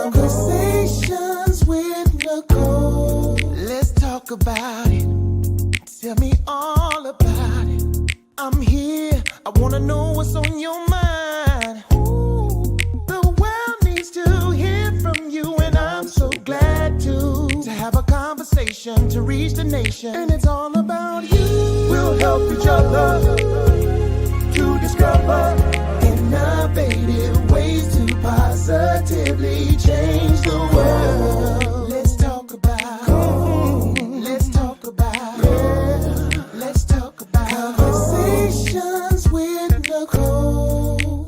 Conversations with Nicole. Let's talk about it. Tell me all about it. I'm here. I wanna know what's on your mind. Ooh, the world needs to hear from you, and I'm so glad to have a conversation to reach the nation. And it's all about you. We'll help each other to discover innovative ways to positively change the world. Let's talk about, let's talk about, yeah. Let's talk about conversations with Nicole.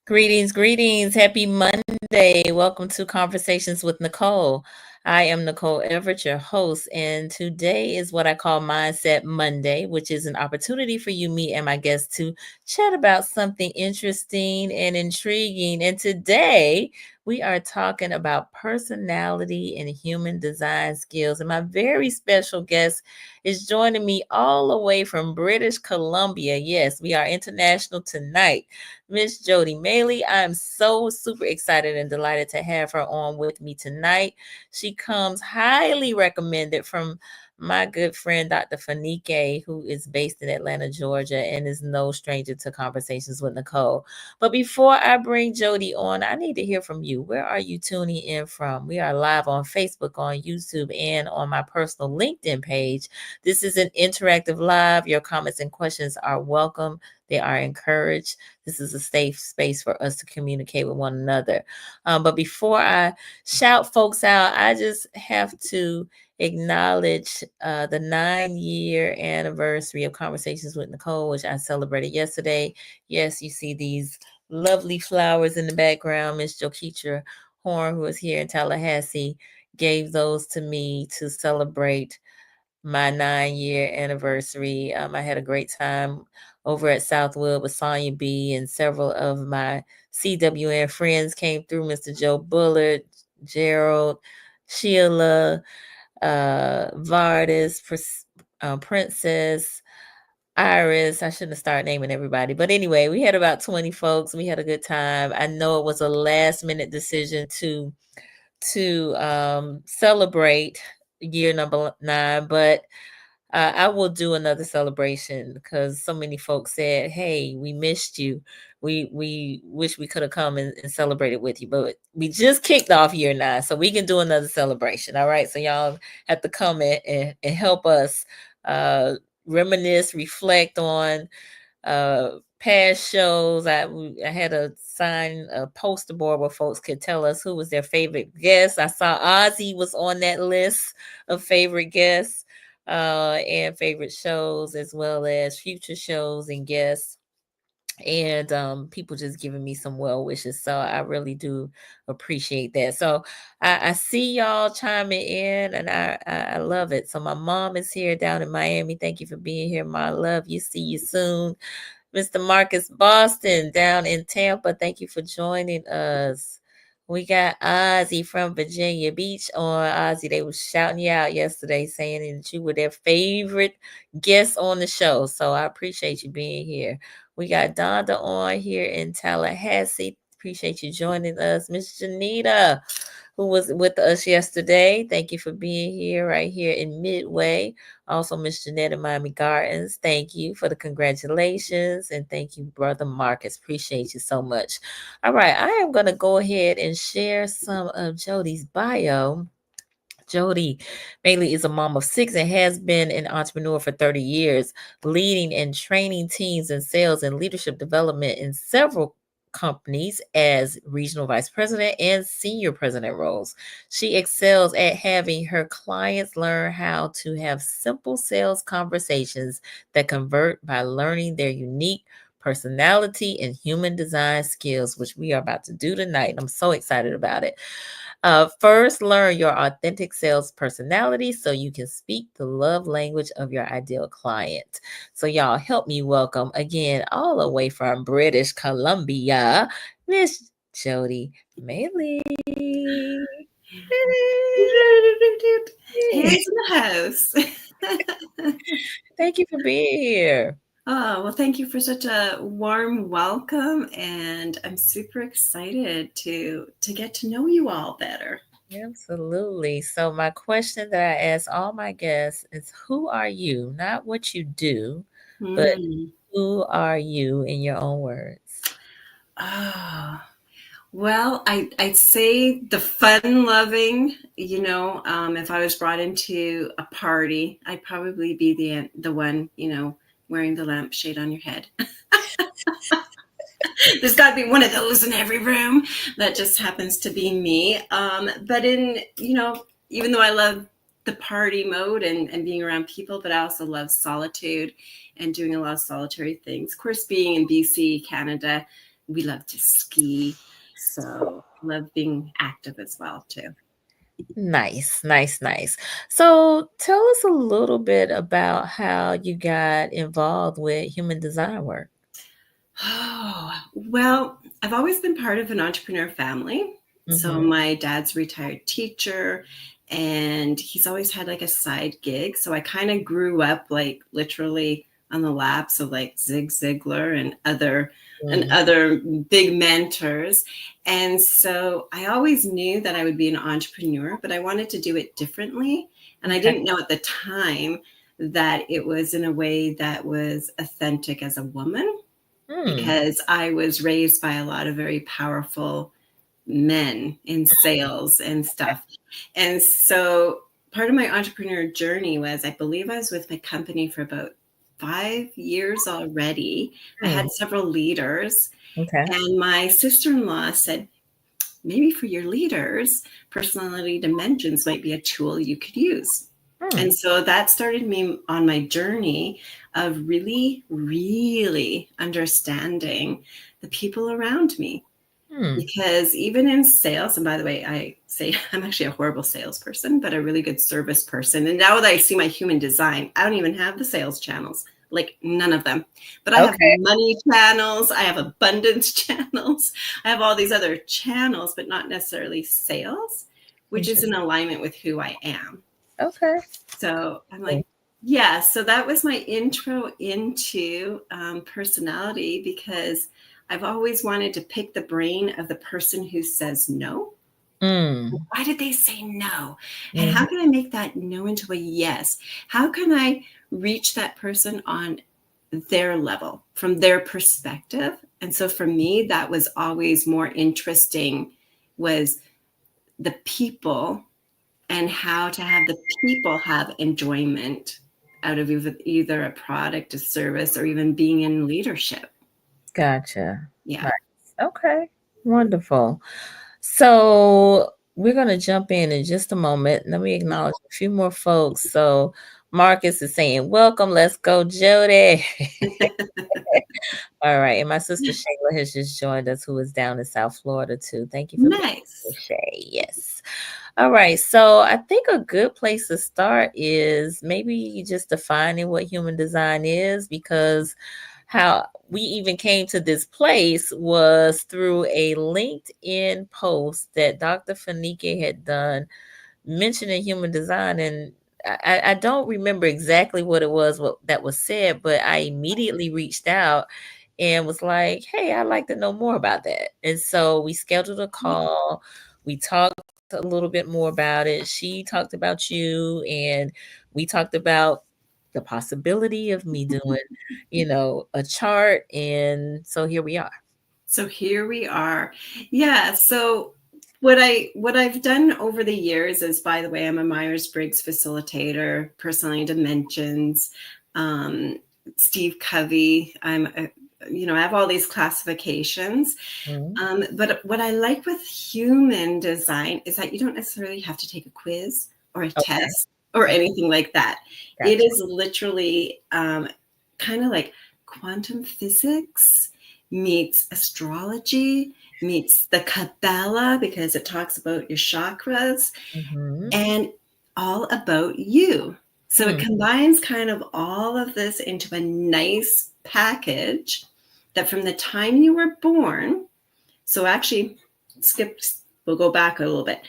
Greetings, greetings. Happy Monday. Welcome to Conversations with Nicole. I am Nicole Everett, your host, and today is what I call Mindset Monday, which is an opportunity for you, me, and my guests to chat about something interesting and intriguing. And today we are talking about personality and human design skills. And my very special guest is joining me all the way from British Columbia. Yes, we are international tonight. Miss Jody Maley. I'm so super excited and delighted to have her on with me tonight. She comes highly recommended from my good friend, Dr. Fanike, who is based in Atlanta, Georgia, and is no stranger to Conversations with Nicole. But before I bring Jody on, I need to hear from you. Where are you tuning in from? We are live on Facebook, on YouTube, and on my personal LinkedIn page. This is an interactive live. Your comments and questions are welcome. They are encouraged. This is a safe space for us to communicate with one another. But before I shout folks out, I just have to acknowledge the 9-year anniversary of Conversations with Nicole, which I celebrated yesterday. Yes, you see these lovely flowers in the background. Miss Jokeetra Horn, who is here in Tallahassee, gave those to me to celebrate my 9-year anniversary. I had a great time over at Southwood with Sonya B, and several of my CWN friends came through. Mr. Joe Bullard, Gerald, Sheila, Vardis, Princess, Iris. I shouldn't have started naming everybody. But anyway, we had about 20 folks. We had a good time. I know it was a last minute decision to celebrate year number 9, but I will do another celebration because so many folks said, "Hey, we missed you. We wish we could have come and celebrated with you, but we just kicked off year 9, so we can do another celebration." All right, so y'all have to come and help us uh, reminisce, reflect on past shows. I had a poster board where folks could tell us who was their favorite guest. I saw Ozzy was on that list of favorite guests and favorite shows, as well as future shows and guests. And people just giving me some well wishes, so I really do appreciate that. So I see y'all chiming in, and I love it. So my mom is here down in Miami. Thank you for being here, my love. You, see you soon. Mr. Marcus Boston down in Tampa, thank you for joining us. We got Ozzy from Virginia Beach on. Ozzy, they were shouting you out yesterday, saying that you were their favorite guest on the show. So I appreciate you being here. We got Donda on here in Tallahassee. Appreciate you joining us. Miss Janita, who was with us yesterday. Thank you for being here right here in Midway. Also, Miss Jeanette in Miami Gardens. Thank you for the congratulations. And thank you, Brother Marcus. Appreciate you so much. All right, I am going to go ahead and share some of Jody's bio. Jody Maley is a mom of 6 and has been an entrepreneur for 30 years, leading and training teams in sales and leadership development in several companies as regional vice president and senior president roles. She excels at having her clients learn how to have simple sales conversations that convert by learning their unique personality and human design skills, which we are about to do tonight. I'm so excited about it. First, learn your authentic sales personality so you can speak the love language of your ideal client. So, y'all, help me welcome again, all the way from British Columbia, Miss Jody Maley. Hands in the house. Thank you for being here. Oh, well, thank you for such a warm welcome, and I'm super excited to get to know you all better. Absolutely. So, my question that I ask all my guests is who are you? Not what you do, but Hmm. who are you in your own words? Oh, well, I'd say the fun-loving, if I was brought into a party, I'd probably be the one, wearing the lampshade on your head. There's got to be one of those in every room. That just happens to be me. But even though I love the party mode and being around people, but I also love solitude and doing a lot of solitary things. Of course, being in BC, Canada, we love to ski. So I love being active as well, too. Nice, nice, nice. So, tell us a little bit about how you got involved with human design work. Oh, well, I've always been part of an entrepreneur family. So Mm-hmm. my dad's a retired teacher and he's always had like a side gig. So I kind of grew up like literally on the laps of like Zig Ziglar and other big mentors. And so I always knew that I would be an entrepreneur, but I wanted to do it differently. And I Okay. didn't know at the time that it was in a way that was authentic as a woman Mm. because I was raised by a lot of very powerful men in sales and stuff. And so part of my entrepreneur journey was I believe I was with my company for about 5 years already. I Mm. had several leaders, Okay. and my sister in law said, maybe for your leaders, personality dimensions might be a tool you could use. Mm. And so that started me on my journey of really, really understanding the people around me. Mm. Because even in sales, and by the way, I say I'm actually a horrible salesperson, but a really good service person. And now that I see my human design, I don't even have the sales channels, like none of them. But I have Okay. money channels, I have abundance channels, I have all these other channels, but not necessarily sales, which is in Interesting. alignment with who I am. Okay. So I'm Cool. like, yeah, so that was my intro into personality because I've always wanted to pick the brain of the person who says no. Mm. Why did they say no? And how Mhm. can I make that no into a yes? How can I reach that person on their level from their perspective? And so for me, that was always more interesting was the people and how to have the people have enjoyment out of either a product, a service, or even being in leadership. Gotcha. Yeah. Nice. Okay. Wonderful. So we're going to jump in just a moment. Let me acknowledge a few more folks. So Marcus is saying, welcome. Let's go, Jody. All right. And my sister Shayla has just joined us, who is down in South Florida, too. Thank you for being here, Nice. Shay. Yes. All right. So I think a good place to start is maybe just defining what human design is, because how we even came to this place was through a LinkedIn post that Dr. Fanike had done mentioning human design. And I don't remember exactly what it was that was said, but I immediately reached out and was like, hey, I'd like to know more about that. And so we scheduled a call. We talked a little bit more about it. She talked about you, and we talked about the possibility of me doing, a chart. And so here we are. So here we are. Yeah. So what I've done over the years is, by the way, I'm a Myers-Briggs facilitator, personality dimensions, um, Steve Covey. I have all these classifications. Mhm. But what I like with human design is that you don't necessarily have to take a quiz or a Okay. test or anything like that. It Gotcha. is literally kind of like quantum physics meets astrology, meets the Kabbalah because it talks about your chakras Hmm. and all about you. So it Hmm. combines kind of all of this into a nice package that from the time you were born, so actually, we'll go back a little bit.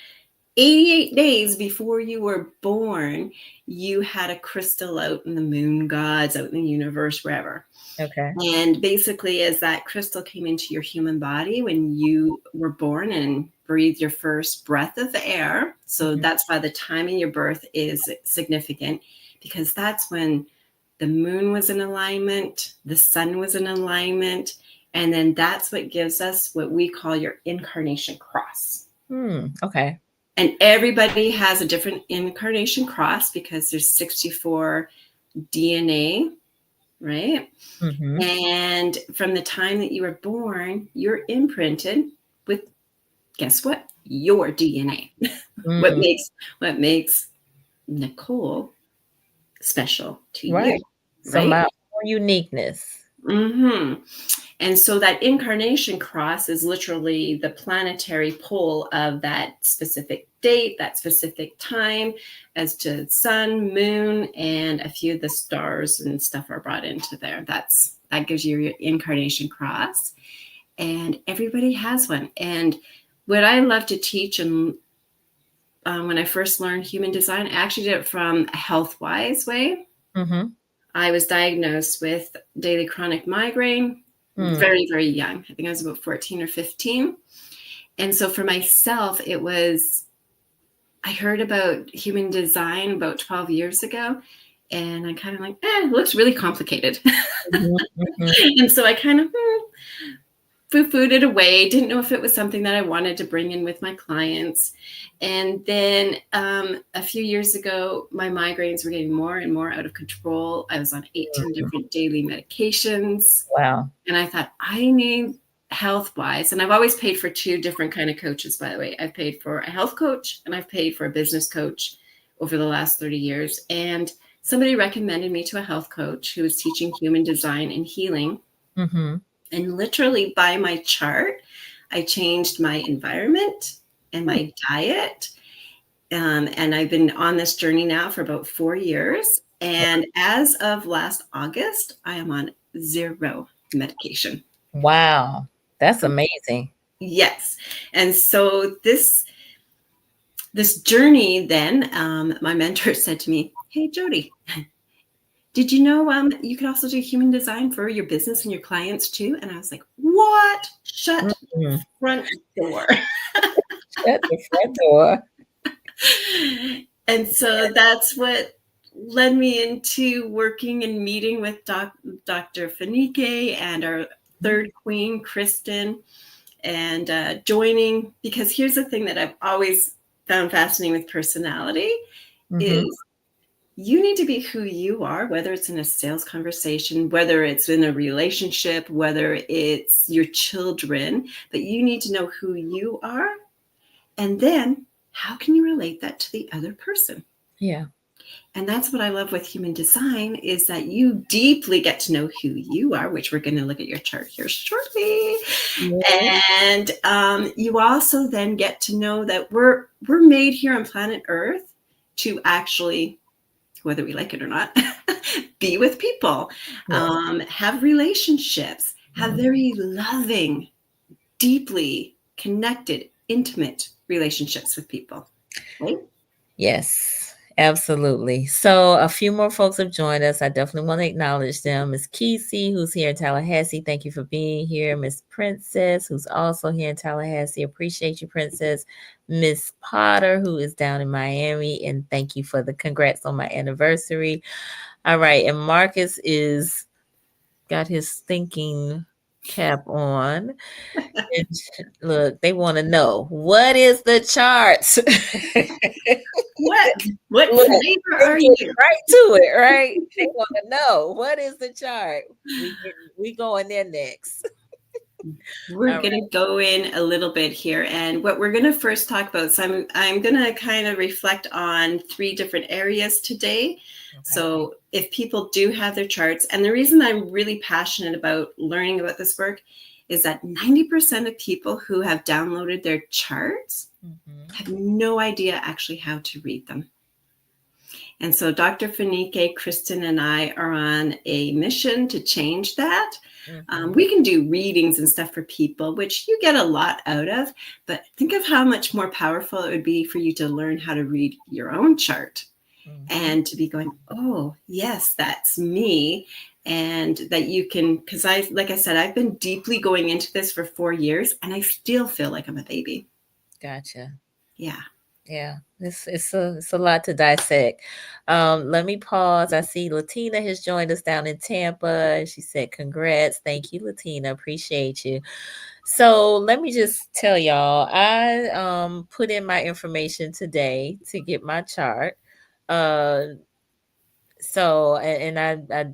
88 days before you were born, you had a crystal out in the moon gods, out in the universe, wherever. Okay. And basically, as that crystal came into your human body when you were born and breathed your first breath of air, so that's why the timing of your birth is significant, because that's when the moon was in alignment, the sun was in alignment, and then that's what gives us what we call your incarnation cross. Okay. And everybody has a different incarnation cross because there's 64 DNA, right? And from the time that you were born, you're imprinted with, guess what? Your DNA. What makes Nicole special to you, right? So my own uniqueness. And so that incarnation cross is literally the planetary pole of that specific date, that specific time, as to sun, moon, and a few of the stars and stuff are brought into there. That gives you your incarnation cross. And everybody has one. And what I love to teach, and when I first learned human design, I actually did it from a health-wise way. I was diagnosed with daily chronic migraine very, very young. I think I was about 14 or 15. And so for myself, I heard about human design about 12 years ago. And I kind of like, it looks really complicated. And so I kind of foo-fooed it away. Didn't know if it was something that I wanted to bring in with my clients. And then a few years ago, my migraines were getting more and more out of control. I was on 18 different daily medications. Wow. And I thought, I need health-wise. And I've always paid for 2 different kind of coaches, by the way. I've paid for a health coach and I've paid for a business coach over the last 30 years. And somebody recommended me to a health coach who was teaching human design and healing. And literally by my chart, I changed my environment and my diet. And I've been on this journey now for about 4 years. And as of last August, I am on 0 medication. Wow. That's amazing. Yes. And so this journey then, my mentor said to me, hey, Jody, did you know you could also do human design for your business and your clients too? And I was like, what? Shut the front door. Shut the front door. And so that's what led me into working and meeting with Dr. Fanique and our third queen, Kristen, and joining, because here's the thing that I've always found fascinating with personality is you need to be who you are, whether it's in a sales conversation, whether it's in a relationship, whether it's your children, but you need to know who you are. And then how can you relate that to the other person? Yeah. And that's what I love with human design is that you deeply get to know who you are, which we're going to look at your chart here shortly. Yeah. And you also then get to know that we're made here on planet Earth to actually, whether we like it or not, be with people, have relationships, have very loving, deeply connected, intimate relationships with people, right? Yes, absolutely. So a few more folks have joined us. I definitely want to acknowledge them. Miss Kesey, who's here in Tallahassee. Thank you for being here. Miss Princess, who's also here in Tallahassee. Appreciate you, Princess. Miss Potter, who is down in Miami. And thank you for the congrats on my anniversary. All right. And Marcus got his thinking cap on. And look, they want to know, what is the charts? What flavor are you? Right to it, right? They want to know, what is the chart? We going there next. We're going to go in a little bit here, and what we're going to first talk about. So I'm going to kind of reflect on 3 different areas today. Okay. So if people do have their charts, and the reason I'm really passionate about learning about this work is that 90% of people who have downloaded their charts have no idea actually how to read them. And so Dr. Fanike, Kristen, and I are on a mission to change that. We can do readings and stuff for people, which you get a lot out of, but think of how much more powerful it would be for you to learn how to read your own chart and to be going, oh, yes, that's me. And that you can, because like I said, I've been deeply going into this for 4 years and I still feel like I'm a baby. Gotcha. Yeah. Yeah, it's a lot to dissect. Let me pause. I see Latina has joined us down in Tampa. She said, "Congrats, thank you, Latina. Appreciate you." So let me just tell y'all, I put in my information today to get my chart. So I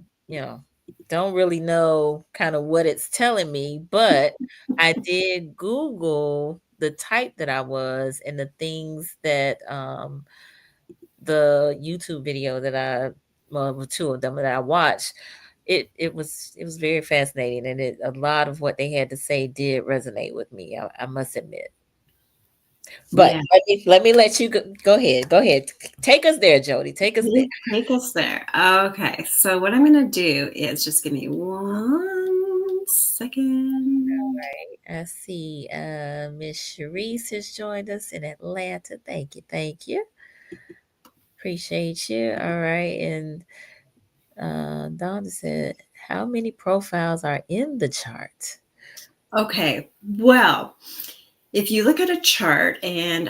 don't really know kind of what it's telling me, but I did Google the type that I was and the things that the YouTube video that well, two of them that I watched, it was very fascinating, and a lot of what they had to say did resonate with me. I must admit. But Yeah. let me let you go ahead. Go ahead. Take us there, Jody. Take us there. Take us there. Okay. So what I'm going to do is just give me 1 second. All right. I see Miss Sharice has joined us in Atlanta. Thank you. Thank you. Appreciate you. All right. And Donna said, how many profiles are in the chart? Okay. Well, if you look at a chart and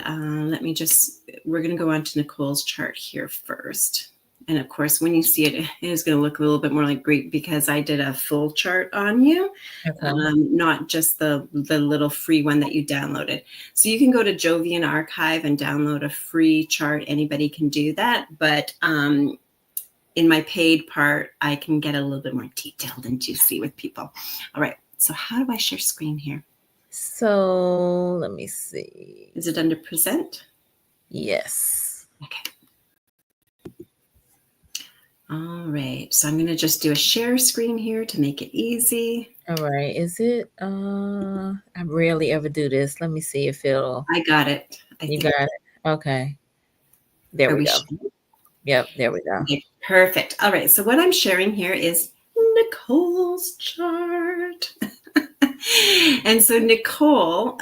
we're going to go on to Nicole's chart here first. And of course, when you see it, it is going to look a little bit more like Greek because I did a full chart on you, Okay. not just the little free one that you downloaded. So you can go to Jovian Archive and download a free chart. Anybody can do that. But in my paid part, I can get a little bit more detailed and juicy with people. All right. So how do I share screen here? So let me see. Is it under present? Yes. Okay. All right. So I'm going to just do a share screen here to make it easy. All right. Is it? I rarely ever do this. Let me see if it'll. I got it. You got it. Okay. There we go. Yep. There we go. Okay, perfect. All right. So what I'm sharing here is Nicole's chart. And so Nicole,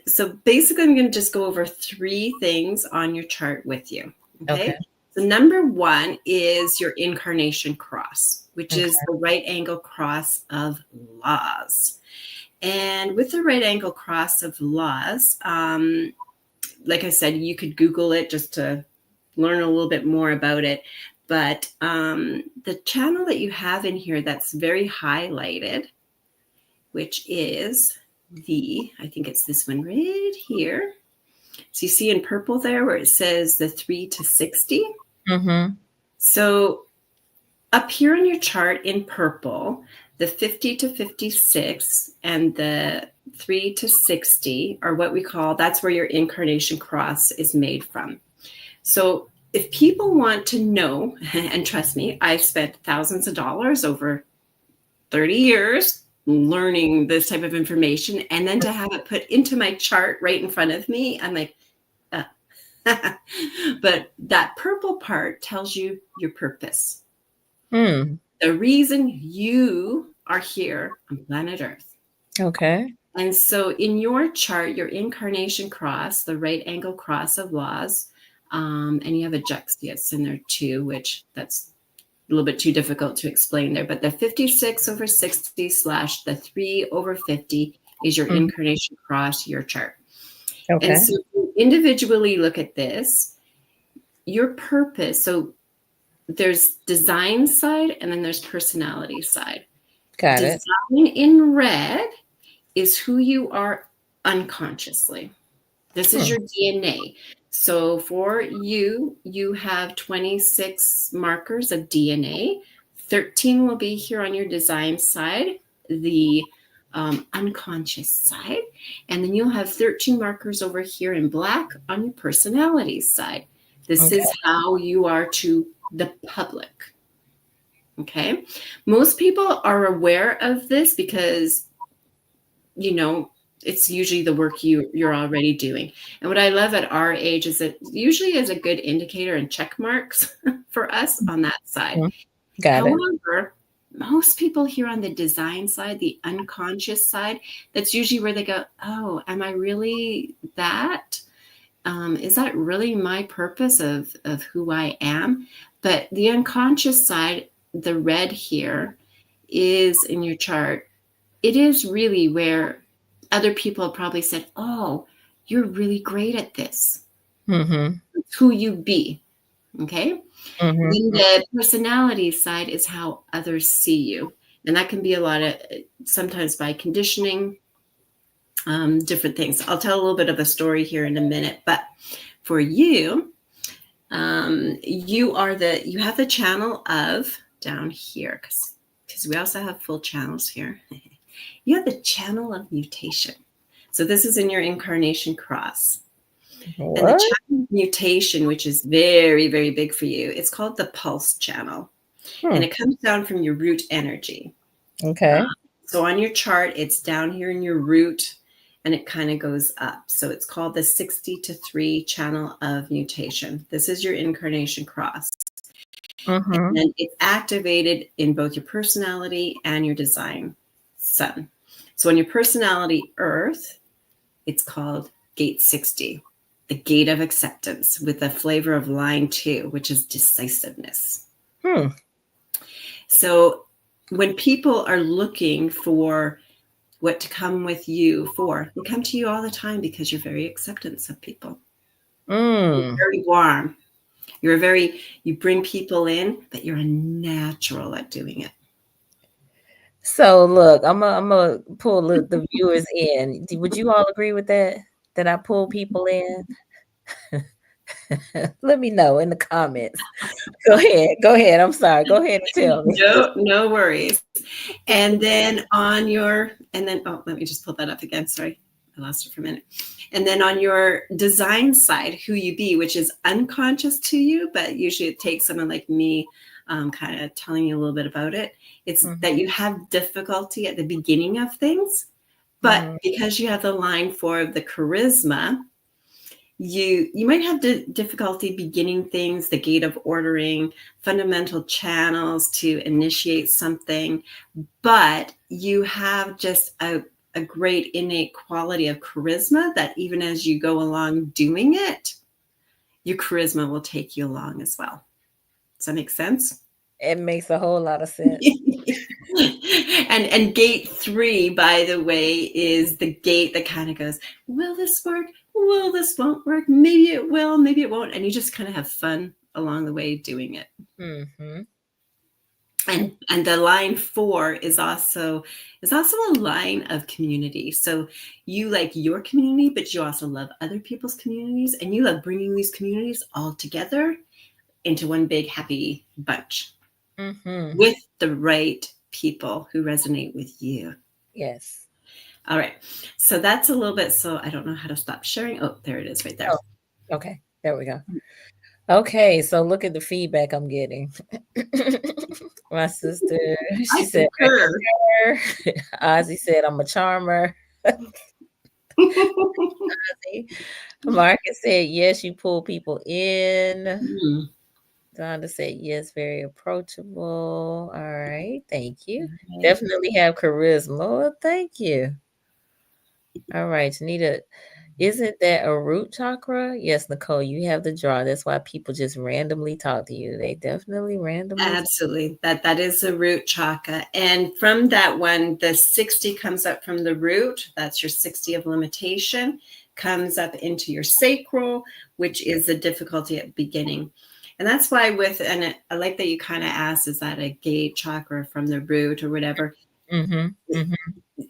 so basically I'm going to just go over 3 things on your chart with you. Okay. So number 1 is your incarnation cross, which is the right angle cross of laws. And with the right angle cross of laws, like I said, you could Google it just to learn a little bit more about it. But the channel that you have in here that's very highlighted, which is I think it's this one right here. So you see in purple there where it says the 3 to 60. Mm-hmm. So up here on your chart in purple, the 50 to 56 and the 3 to 60 are what we call, that's where your incarnation cross is made from. So if people want to know, and trust me, I've spent thousands of dollars over 30 years learning this type of information, and then to have it put into my chart right in front of me, I'm like, but that purple part tells you your purpose. The reason you are here on planet Earth. Okay. And so in your chart, your incarnation cross, the right angle cross of laws, and you have a juxtaposition in there too, which that's a little bit too difficult to explain there. But the 56 over 60 / the 3 over 50 is your incarnation cross, your chart. Okay. And so you individually look at this, your purpose. So there's design side and then there's personality side. Got it. Design in red is who you are unconsciously. This is your DNA. So for you, you have 26 markers of DNA. 13 will be here on your design side, the unconscious side. And then you'll have 13 markers over here in black on your personality side. This is how you are to the public. Okay. Most people are aware of this because, you know, It's usually the work you're already doing. And what I love at our age is it usually is a good indicator and check marks for us on that side. Got it. However, most people here on the design side, the unconscious side, that's usually where they go, oh, am I really that? Is that really my purpose of who I am? But the unconscious side, the red here, is in your chart. It is really where other people have probably said, oh, you're really great at this. Mm-hmm. It's who you be. Okay. Mm-hmm. Then the personality side is how others see you. And that can be a lot of, sometimes by conditioning, different things. I'll tell a little bit of a story here in a minute. But for you, you have the channel of down here, because we also have full channels here. You have the channel of mutation. So this is in your incarnation cross. What? And the channel of mutation, which is very, very big for you, it's called the pulse channel. And it comes down from your root energy. Okay. So on your chart, it's down here in your root, and it kind of goes up. So it's called the 60-3 channel of mutation. This is your incarnation cross. Mm-hmm. And it's activated in both your personality and your design sun. So on your personality earth, it's called gate 60, the gate of acceptance, with a flavor of line 2, which is decisiveness. So when people are looking for what to come with you for, they come to you all the time because you're very acceptance of people. You're very warm. You bring people in, but you're a natural at doing it. So look, I'm gonna pull the viewers in. Would you all agree with that? That I pull people in? Let me know in the comments. Go ahead. I'm sorry. Go ahead and tell me. No worries. And then let me just pull that up again. Sorry, I lost it for a minute. And then on your design side, who you be, which is unconscious to you, but usually it takes someone like me kind of telling you a little bit about it. It's that you have difficulty at the beginning of things, but because you have the line 4 of the charisma, you might have difficulty beginning things, the gate of ordering, fundamental channels to initiate something, but you have just a great innate quality of charisma that even as you go along doing it, your charisma will take you along as well. Does that make sense? It makes a whole lot of sense. And gate 3, by the way, is the gate that kind of goes, will this work? Well, this won't work. Maybe it will, maybe it won't. And you just kind of have fun along the way doing it. Mm-hmm. And the line 4 is also a line of community. So you like your community, but you also love other people's communities, and you love bringing these communities all together into one big happy bunch with the right people who resonate with you. Yes. All right. So that's a little bit. So I don't know how to stop sharing. Oh, there it is right there. Oh, okay. There we go. Okay. So look at the feedback I'm getting. My sister, she said, Ozzy said, I'm a charmer. Marcus said, yes, you pull people in. Donda said, yes, very approachable. All right. Thank you. Definitely have charisma. Well, thank you. All right, Janita, isn't that a root chakra? Yes, Nicole, you have the draw. That's why people just randomly talk to you. They definitely randomly. Absolutely. That is the root chakra. And from that one, the 60 comes up from the root. That's your 60 of limitation, comes up into your sacral, which is the difficulty at beginning. And that's why and I like that you kind of asked, is that a gate chakra from the root or whatever?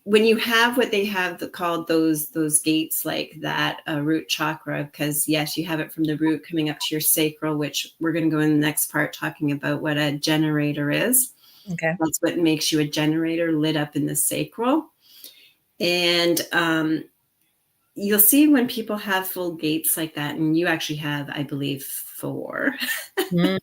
When you have what they have called those gates like that, root chakra, because yes, you have it from the root coming up to your sacral, which we're going to go in the next part talking about what a generator is. Okay. That's what makes you a generator, lit up in the sacral. And you'll see when people have full gates like that, and you actually have, I believe, 4. Okay.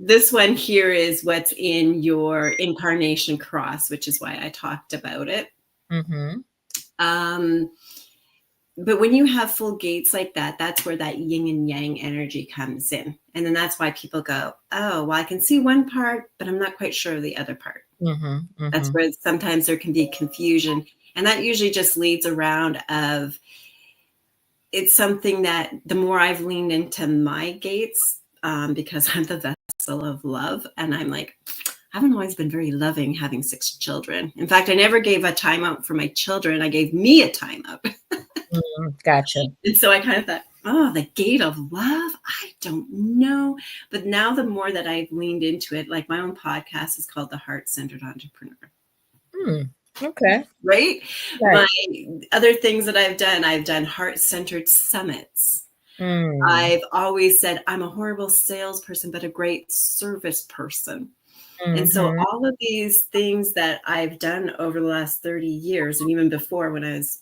This one here is what's in your incarnation cross, which is why I talked about it. But when you have full gates like that, that's where that yin and yang energy comes in. And then that's why people go, oh, well, I can see one part, but I'm not quite sure of the other part. That's where sometimes there can be confusion. And that usually just leads around of, it's something that the more I've leaned into my gates, because I'm the vessel of love, and I'm like, I haven't always been very loving having 6 children. In fact, I never gave a timeout for my children. I gave me a timeout. Gotcha. And so I kind of thought, oh, the gate of love? I don't know. But now the more that I've leaned into it, like my own podcast is called The Heart-Centered Entrepreneur. Okay. Right? Right. My other things that I've done heart-centered summits. I've always said I'm a horrible salesperson, but a great service person. And so all of these things that I've done over the last 30 years, and even before when I was,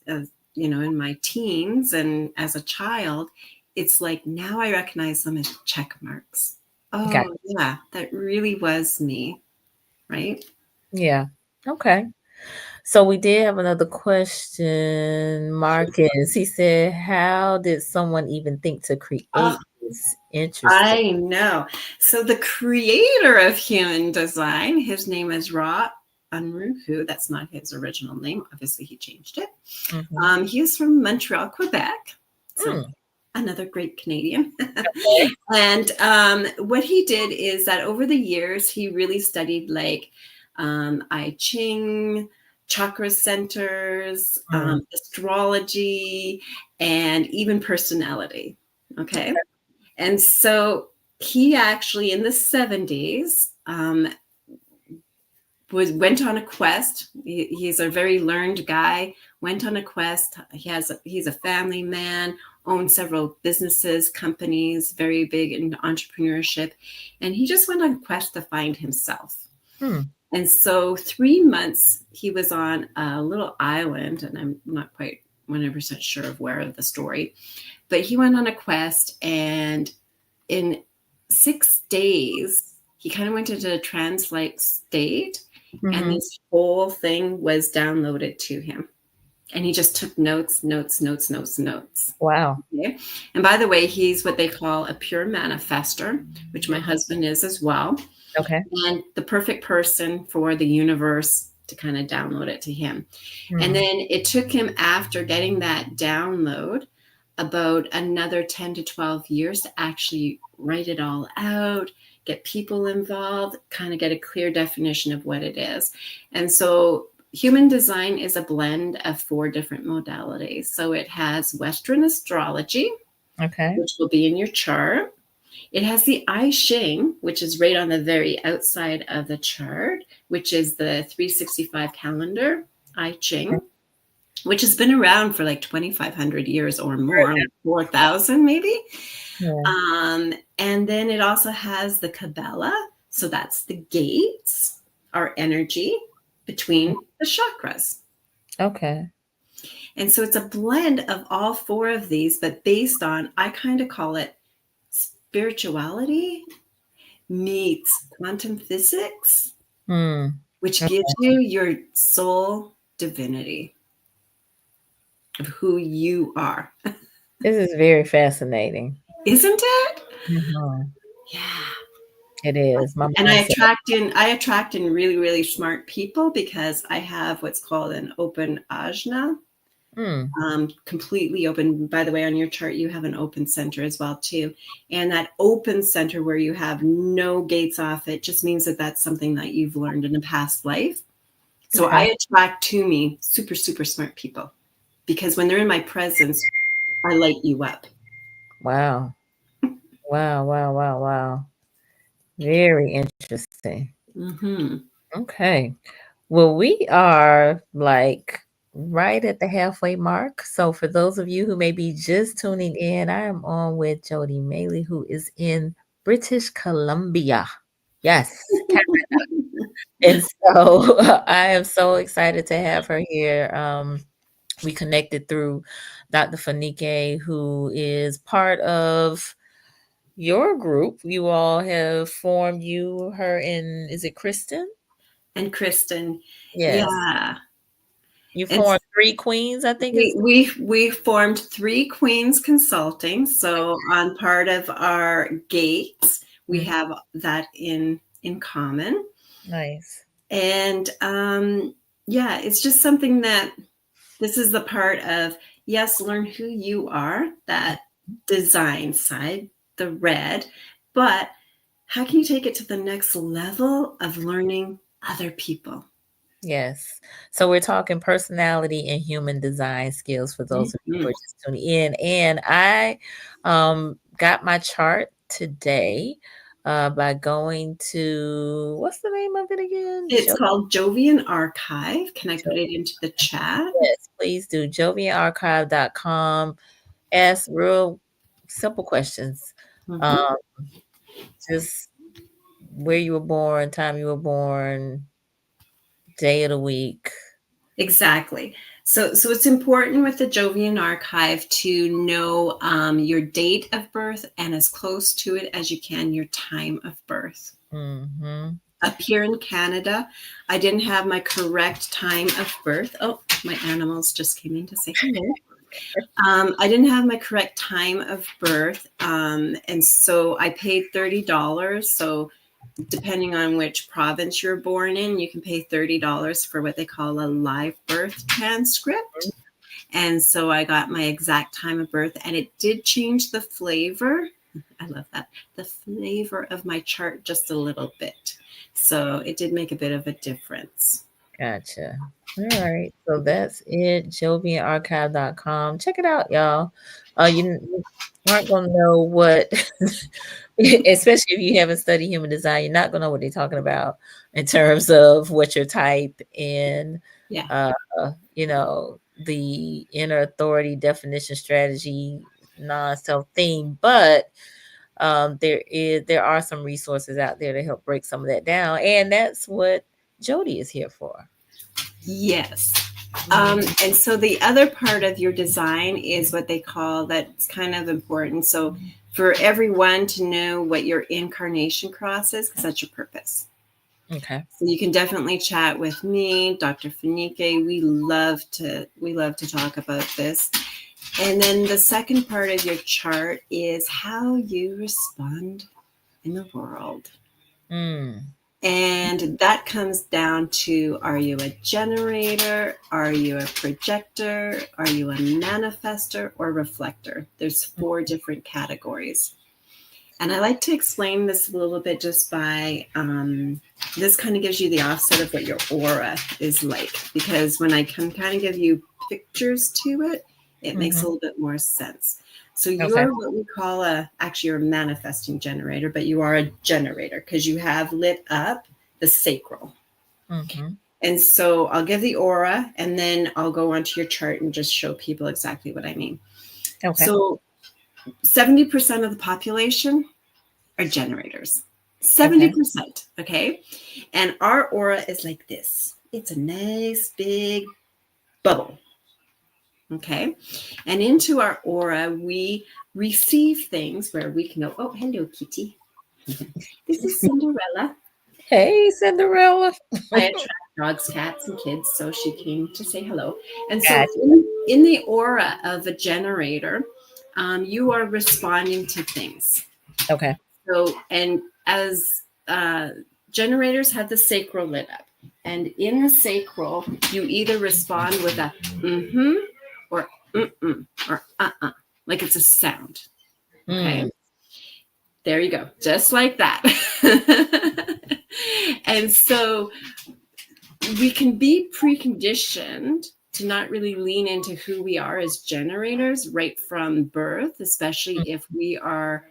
in my teens and as a child, it's like now I recognize them as check marks. Oh, Gotcha. yeah, that really was me. Right? Yeah. Okay. So we did have another question, Marcus. He said, how did someone even think to create this? Interesting. I know. So the creator of human design, his name is Ra Unruhu. That's not his original name. Obviously, he changed it. He is from Montreal, Quebec. So another great Canadian. Okay. And what he did is that over the years, he really studied like I Ching, chakra centers, astrology, and even personality. Okay. And so he actually in the 70s went on a quest. He's a very learned guy, went on a quest. He's a family man, owns several businesses, companies, very big in entrepreneurship. And he just went on a quest to find himself. And so 3 months he was on a little island, and I'm not quite 100% sure of where of the story, but he went on a quest, and in 6 days, he kind of went into a trance-like state, and this whole thing was downloaded to him. And he just took notes. Wow. Okay? And by the way, he's what they call a pure manifester, which my husband is as well. Okay. And the perfect person for the universe to kind of download it to him. And then it took him, after getting that download, about another 10 to 12 years to actually write it all out, get people involved, kind of get a clear definition of what it is. And so human design is a blend of 4 different modalities. So it has Western astrology, which will be in your chart. It has the I Ching, which is right on the very outside of the chart, which is the 365 calendar, I Ching, which has been around for like 2,500 years or more, like 4,000 maybe. And then it also has the Kabbalah. So that's the gates, our energy between the chakras. Okay. And so it's a blend of all 4 of these, but based on, I kind of call it spirituality meets quantum physics, which gives you your soul divinity of who you are. This is very fascinating. Isn't it? Yeah. It is. And I attract in really, really smart people because I have what's called an open ajna. Completely open. By the way, on your chart, you have an open center as well, too. And that open center where you have no gates off it just means that that's something that you've learned in a past life. So I attract to me super, super smart people because when they're in my presence, I light you up. Wow. Wow. Very interesting. Okay. Well, we are like right at the halfway mark. So for those of you who may be just tuning in, I am on with Jody Maley, who is in British Columbia. Yes, Canada. And so I am so excited to have her here. We connected through Dr. Fanike, who is part of your group. You all have formed her and is it Kristen? And Kristen. Yes. Yeah. You And formed Three Queens, I think is. we formed Three Queens Consulting. So on part of our gates, we have that in common. Nice. And yeah, it's just something that this is the part of, yes, learn who you are, that design side, the red, but how can you take it to the next level of learning other people? Yes. So we're talking personality and human design skills for those of you who are just tuning in. And I got my chart today by going to, what's the name of it again? It's called Jovian Archive. Can I put it into the chat? Yes, please do. jovianarchive.com. Ask real simple questions. Just where you were born, time you were born, day of the week. Exactly. So it's important with the Jovian Archive to know your date of birth and as close to it as you can your time of birth. Up here in Canada, I didn't have my correct time of birth. Oh, my animals just came in to say hello. I didn't have my correct time of birth, and so I paid $30. So depending on which province you're born in, you can pay $30 for what they call a live birth transcript. And so I got my exact time of birth, and it did change the flavor. I love that. The flavor of my chart just a little bit. So it did make a bit of a difference. Gotcha. All right. So that's it. jovianarchive.com. Check it out, y'all. You aren't going to know what, especially if you haven't studied human design, you're not going to know what they're talking about in terms of what your type and, the inner authority definition strategy, non-self theme. But there are some resources out there to help break some of that down. And that's what Jody is here for. Yes. And so the other part of your design is what they call, that's kind of important. So for everyone to know what your incarnation cross is, because that's your purpose. Okay. So you can definitely chat with me, Dr. Fenike. We love to talk about this. And then the second part of your chart is how you respond in the world. And that comes down to, are you a generator? Are you a projector? Are you a manifester or reflector? There's 4 different categories. And I like to explain this a little bit just by, this kind of gives you the offset of what your aura is like. Because when I can kind of give you pictures to it, it makes a little bit more sense. So you are what we call actually you're a manifesting generator, but you are a generator because you have lit up the sacral. And so I'll give the aura and then I'll go onto your chart and just show people exactly what I mean. So 70% of the population are generators. 70%. Okay. And our aura is like this. It's a nice big bubble. Okay. And into our aura, we receive things where we can go, oh, hello, kitty. This is Cinderella. Hey, Cinderella. I attract dogs, cats, and kids, so she came to say hello. And so in the aura of a generator, you are responding to things. Okay. So, and as generators have the sacral lit up. And in the sacral, you either respond with a mm-hmm or mm-mm or uh-uh, like it's a sound. Okay. There you go. Just like that. And so we can be preconditioned to not really lean into who we are as generators right from birth, especially if we are,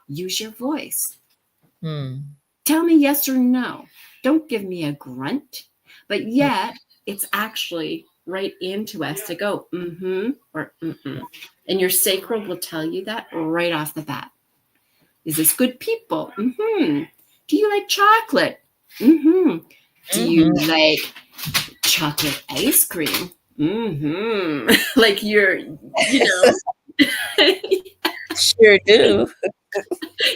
use your voice. Tell me yes or no. Don't give me a grunt. But yet it's actually right into us to go mm-hmm or mm-mm. And your sacral will tell you that right off the bat. Is this good people? Mm-hmm. Do you like chocolate? Mm-hmm. Do you like chocolate ice cream? Mm-hmm. Like Sure do.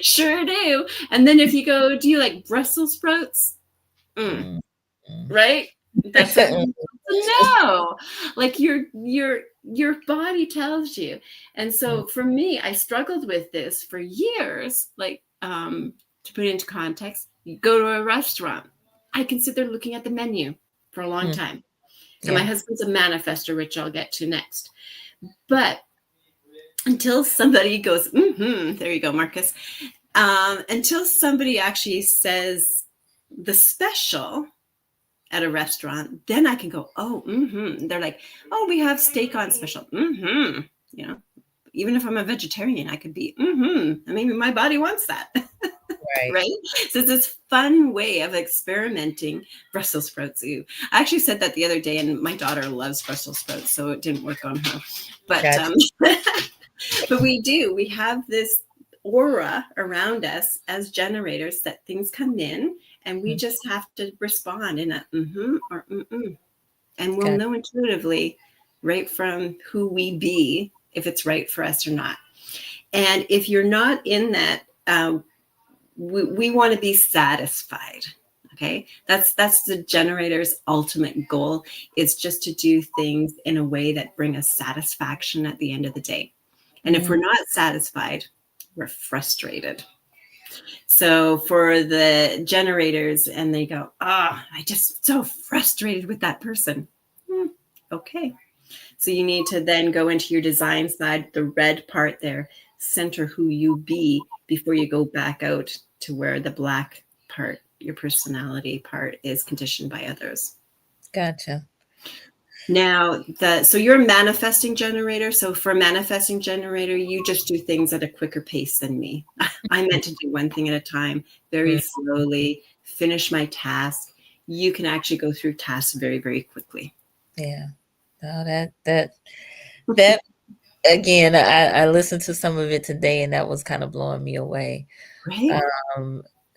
Sure do. And then if you go, do you like Brussels sprouts? Right? That's a no. Like your body tells you. And so for me, I struggled with this for years. Like to put it into context, you go to a restaurant. I can sit there looking at the menu for a long time. And my husband's a manifester, which I'll get to next. But until somebody goes, there you go, Marcus. Until somebody actually says the special at a restaurant, then I can go, They're like, oh, we have steak on special. You know, even if I'm a vegetarian, I could be, maybe my body wants that. Right? So it's this fun way of experimenting. Brussels sprouts. I actually said that the other day, and my daughter loves Brussels sprouts, so it didn't work on her. But but we have this aura around us as generators that things come in, and we just have to respond in a or and we'll know intuitively right from who we be if it's right for us or not. And if you're not in that, we want to be satisfied. Okay, that's the generator's ultimate goal, is just to do things in a way that bring us satisfaction at the end of the day. And if we're not satisfied, we're frustrated. So for the generators, and they go, I just so frustrated with that person. Okay. So you need to then go into your design side, the red part there, center who you be before you go back out to where the black part, your personality part, is conditioned by others. Gotcha. Now, so you're a manifesting generator. So for a manifesting generator, you just do things at a quicker pace than me. I meant to do one thing at a time, very slowly, finish my task. You can actually go through tasks very, very quickly. Yeah. No, that again, I listened to some of it today, and that was kind of blowing me away. Right.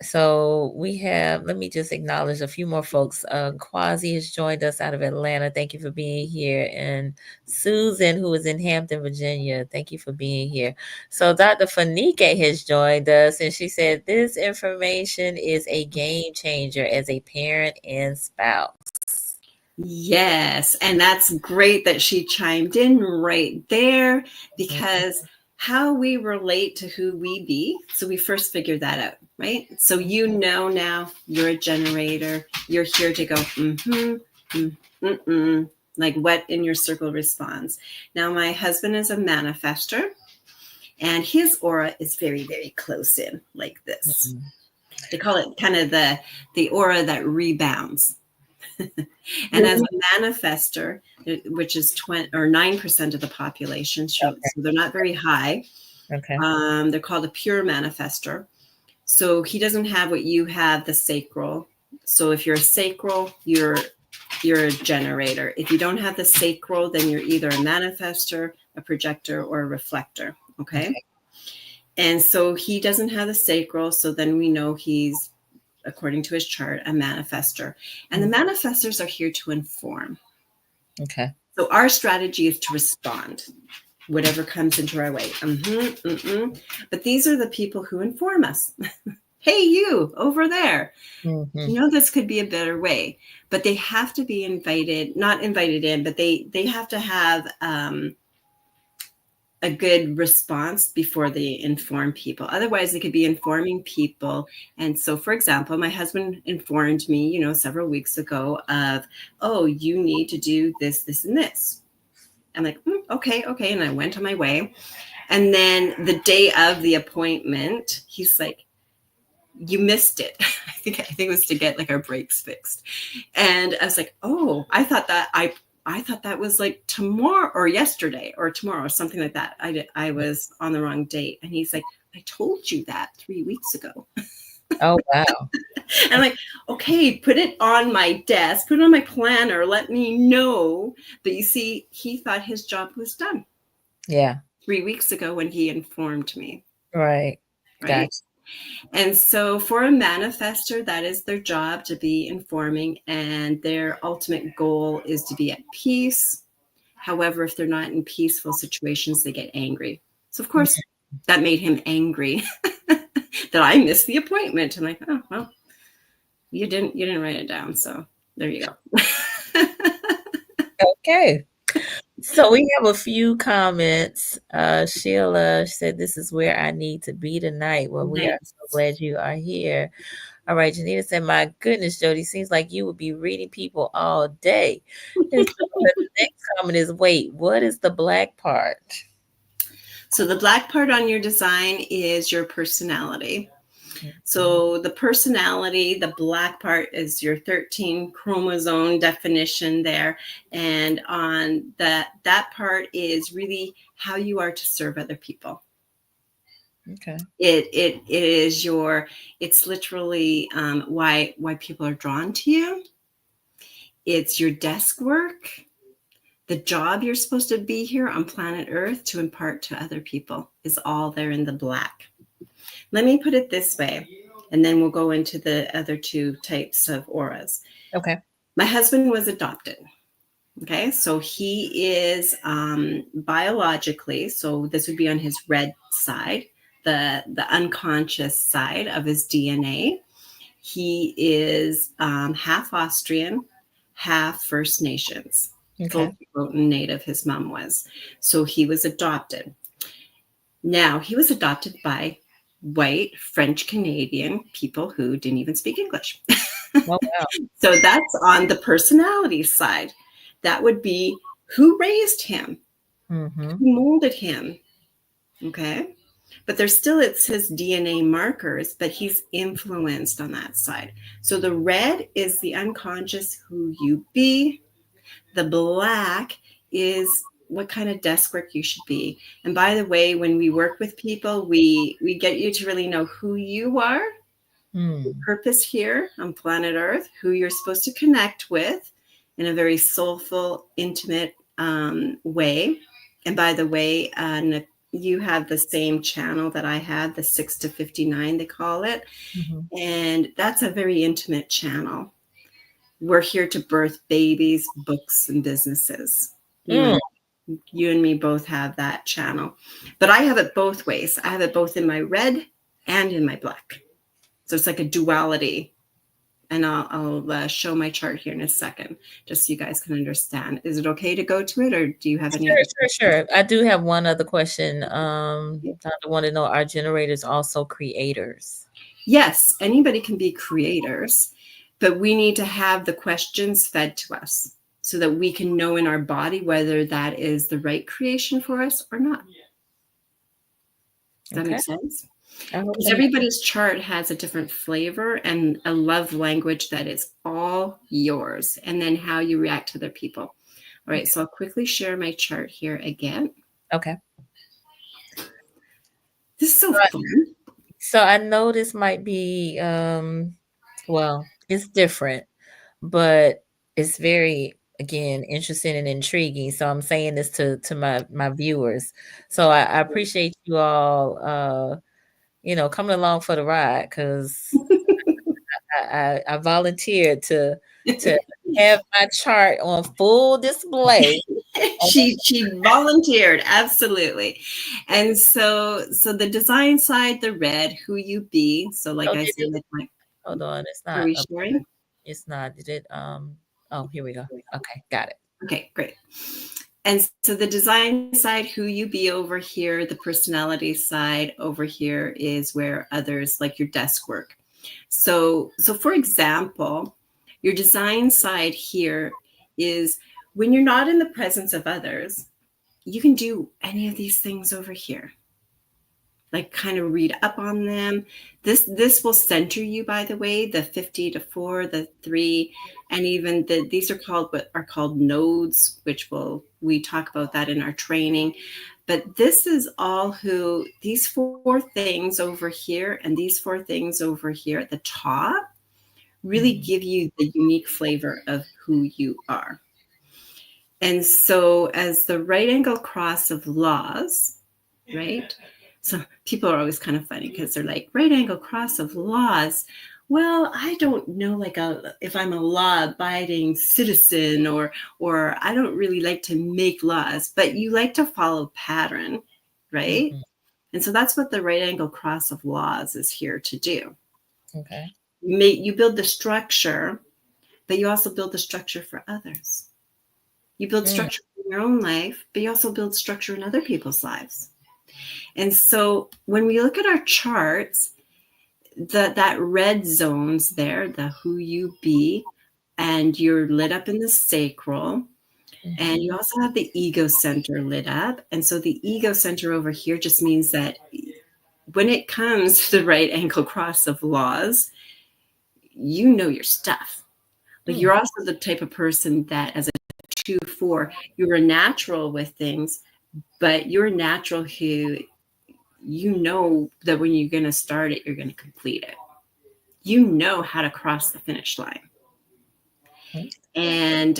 So we have, let me just acknowledge a few more folks. Quasi has joined us out of Atlanta. Thank you for being here. And Susan, who is in Hampton, Virginia, thank you for being here. So Dr. Fanike has joined us, and she said, this information is a game changer as a parent and spouse. Yes. And that's great that she chimed in right there, because how we relate to who we be. So we first figured that out, right? So now you're a generator. You're here to go, like what in your circle responds. Now, my husband is a manifester, and his aura is very, very close in, like this. They call it kind of the aura that rebounds. And as a manifester, which is 9% of the population, so they're not very high. Okay. They're called a pure manifester. So he doesn't have what you have, the sacral. So if you're a sacral, you're a generator. If you don't have the sacral, then you're either a manifester, a projector, or a reflector. Okay. And so he doesn't have the sacral. So then we know he's, according to his chart, a manifester. And the manifestors are here to inform. Okay. So our strategy is to respond, whatever comes into our way. But these are the people who inform us. Hey, you over there. You know, this could be a better way. But they have to be not invited in, but they have to have a good response before they inform people. Otherwise, they could be informing people. And so, for example, my husband informed me, several weeks ago of, oh, you need to do this, this, and this. I'm like, okay. And I went on my way. And then the day of the appointment, he's like, you missed it. I think it was to get like our brakes fixed. And I was like, oh, I thought that was like tomorrow or yesterday or tomorrow or something like that. I was on the wrong date. And he's like, I told you that 3 weeks ago. Oh, wow. And I'm like, okay, put it on my desk, put it on my planner, let me know. But you see, he thought his job was done. Yeah. 3 weeks ago when he informed me. Right. Gotcha. And so for a manifester, that is their job, to be informing, and their ultimate goal is to be at peace. However, if they're not in peaceful situations, they get angry. So of course, that made him angry that I missed the appointment. I'm like, oh, well, you didn't write it down. So there you go. Okay. So we have a few comments. Sheila said, "This is where I need to be tonight." Well, we are Nice. so glad you are here. All right, Janita said, "My goodness, Jody, seems like you would be reading people all day." And so the next comment is, "Wait, what is the black part?" So the black part on your design is your personality. So the personality, the black part is your 13 chromosome definition there. And on that part is really how you are to serve other people. Okay. It is it's literally why people are drawn to you. It's your desk work, the job you're supposed to be here on planet Earth to impart to other people is all there in the black. Let me put it this way, and then we'll go into the other two types of auras. Okay. My husband was adopted. Okay, so he is biologically, so this would be on his red side, the unconscious side of his DNA. He is half Austrian, half First Nations, Okay. full Croton native, his mom was. So he was adopted. Now, he was adopted by white French Canadian people who didn't even speak English. Oh, wow. So that's on the personality side. That would be who raised him, Mm-hmm. who molded him. Okay. But there's still, it's his DNA markers, but he's influenced on that side. So the red is the unconscious who you be. The black is what kind of desk work you should be. And by the way, when we work with people, we get you to really know who you are, your purpose here on planet Earth, who you're supposed to connect with in a very soulful, intimate way. And by the way, you have the same channel that I have, the 6 to 59, they call it. Mm-hmm. And that's a very intimate channel. We're here to birth babies, books, and businesses. You and me both have that channel. But I have it both ways. I have it both in my red and in my black. So it's like a duality. And I'll show my chart here in a second, just so you guys can understand. Is it okay to go to it, or do you have any? Sure. I do have one other question. I want to know, are generators also creators? Yes, anybody can be creators, but we need to have the questions fed to us so that we can know in our body whether that is the right creation for us or not. Does that make sense? Because everybody's chart has a different flavor and a love language that is all yours, and then how you react to other people. All right, so I'll quickly share my chart here again. Okay. This is so fun. So I know this might be, well, it's different, but it's very, again, interesting and intriguing. So I'm saying this to my viewers. So I appreciate you all, coming along for the ride, because I volunteered to have my chart on full display. she volunteered, absolutely. And so the design side, the red, who you be. So like I said, Hold on, it's not. Are we sharing? It's not. Did it? Oh, here we go. Okay, got it. Okay, great. And so the design side, who you be over here, the personality side over here is where others, like your desk work. So for example, your design side here is when you're not in the presence of others, you can do any of these things over here. Like kind of read up on them. This will center you, by the way, the 50 to 4, the 3, and even these are called what are called nodes, which we talk about that in our training. But this is all who these 4 things over here and these 4 things over here at the top really give you the unique flavor of who you are. And so as the right angle cross of laws, right? So people are always kind of funny because they're like, right angle cross of laws. Well, I don't know, like if I'm a law-abiding citizen or I don't really like to make laws, but you like to follow pattern, right? Mm-hmm. And so that's what the right angle cross of laws is here to do. Okay. You build the structure but you also build the structure for others. You build structure in your own life, but you also build structure in other people's lives. And so when we look at our charts, that red zones there, the who you be, and you're lit up in the sacral, and you also have the ego center lit up. And so the ego center over here just means that when it comes to the right angle cross of laws, you know your stuff. Like you're also the type of person that as a 2-4, you're a natural with things, but you're natural who you know that when you're going to start it, you're going to complete it. You know how to cross the finish line. And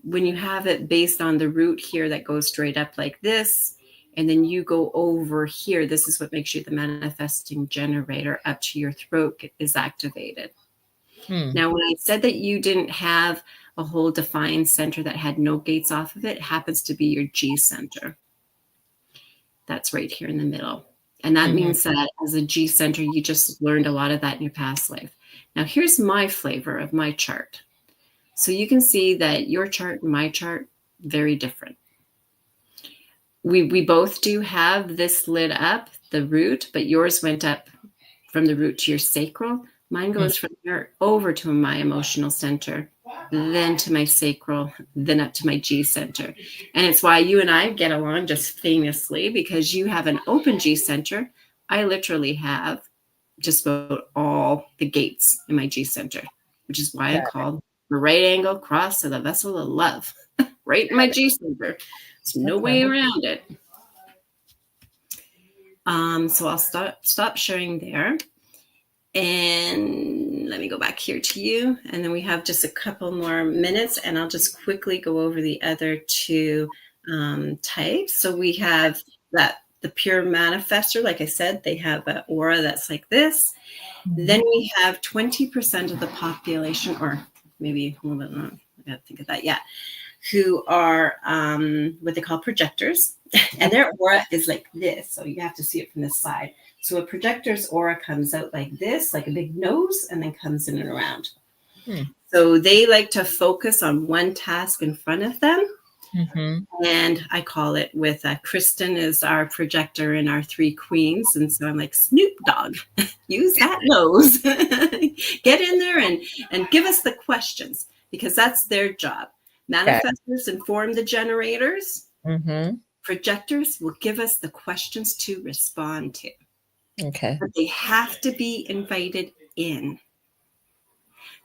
when you have it based on the root here that goes straight up like this, and then you go over here, this is what makes you the manifesting generator up to your throat is activated. Now, when I said that you didn't have a whole defined center that had no gates off of it, it happens to be your G center. That's right here in the middle. And that means that as a G center, you just learned a lot of that in your past life. Now, here's my flavor of my chart. So you can see that your chart and my chart, very different. We both do have this lit up, the root, but yours went up from the root to your sacral. Mine goes from here over to my emotional center, then to my sacral, then up to my G center. And it's why you and I get along just famously, because you have an open G center. I literally have just about all the gates in my G center, which is why I call the right angle cross of the vessel of love, right in my G center. There's no way around it. So I'll stop sharing there. And let me go back here to you. And then we have just a couple more minutes, and I'll just quickly go over the other two types. So we have the pure manifester. Like I said, they have an aura that's like this. Then we have 20% of the population, or maybe a little bit more, I gotta think of that, who are what they call projectors. And their aura is like this. So you have to see it from this side. So a projector's aura comes out like this, like a big nose, and then comes in and around. So they like to focus on one task in front of them. And I call it with Kristen is our projector in our 3 queens. And so I'm like, Snoop Dogg, use that nose. Get in there and give us the questions, because that's their job. Manifestors inform the generators. Projectors will give us the questions to respond to. But they have to be invited in.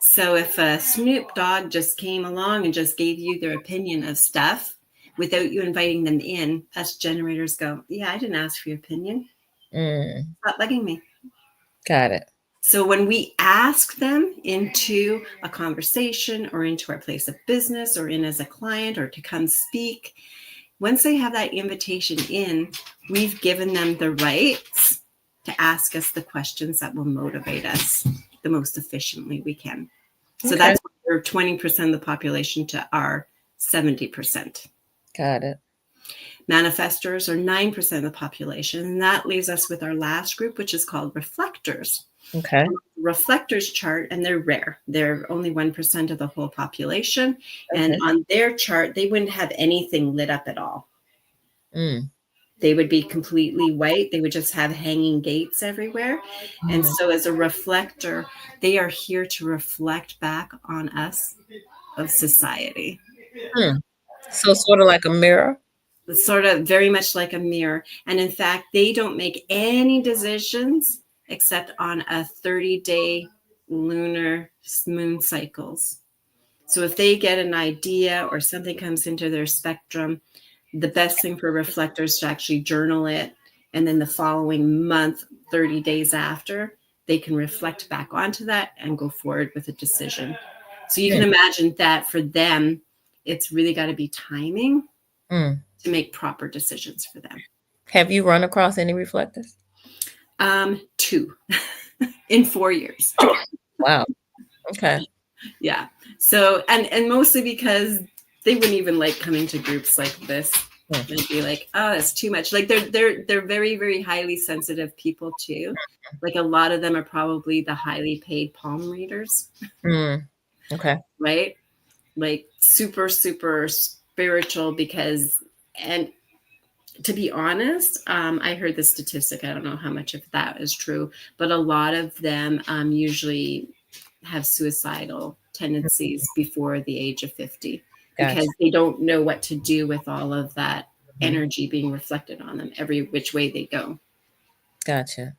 So if a Snoop Dogg just came along and just gave you their opinion of stuff without you inviting them in, us generators go, yeah, I didn't ask for your opinion. Stop bugging me. Got it. So when we ask them into a conversation or into our place of business or in as a client or to come speak, once they have that invitation in, we've given them the rights to ask us the questions that will motivate us the most efficiently we can. So that's why we're 20% of the population to our 70%. Got it. Manifestors are 9% of the population. And that leaves us with our last group, which is called reflectors. Reflectors chart, and they're rare. They're only 1% of the whole population. And on their chart, they wouldn't have anything lit up at all. They would be completely white. They would just have hanging gates everywhere. And so as a reflector, they are here to reflect back on us of society. So sort of like a mirror? It's sort of very much like a mirror. And in fact, they don't make any decisions except on a 30-day lunar moon cycles. So if they get an idea or something comes into their spectrum, the best thing for reflectors to actually journal it. And then the following month, 30 days after, they can reflect back onto that and go forward with a decision. So you can imagine that for them, it's really got to be timing to make proper decisions for them. Have you run across any reflectors? 2 in 4 years. Wow. Okay. Yeah. So, and mostly because they wouldn't even like coming to groups like this. They'd be like, oh, that's too much. Like they're very, very highly sensitive people too. Like a lot of them are probably the highly paid palm readers. Okay. right? Like super, super spiritual because, and to be honest, I heard the statistic. I don't know how much of that is true, but a lot of them usually have suicidal tendencies before the age of 50 Gotcha. because they don't know what to do with all of that Mhm. energy being reflected on them every which way they go. Gotcha.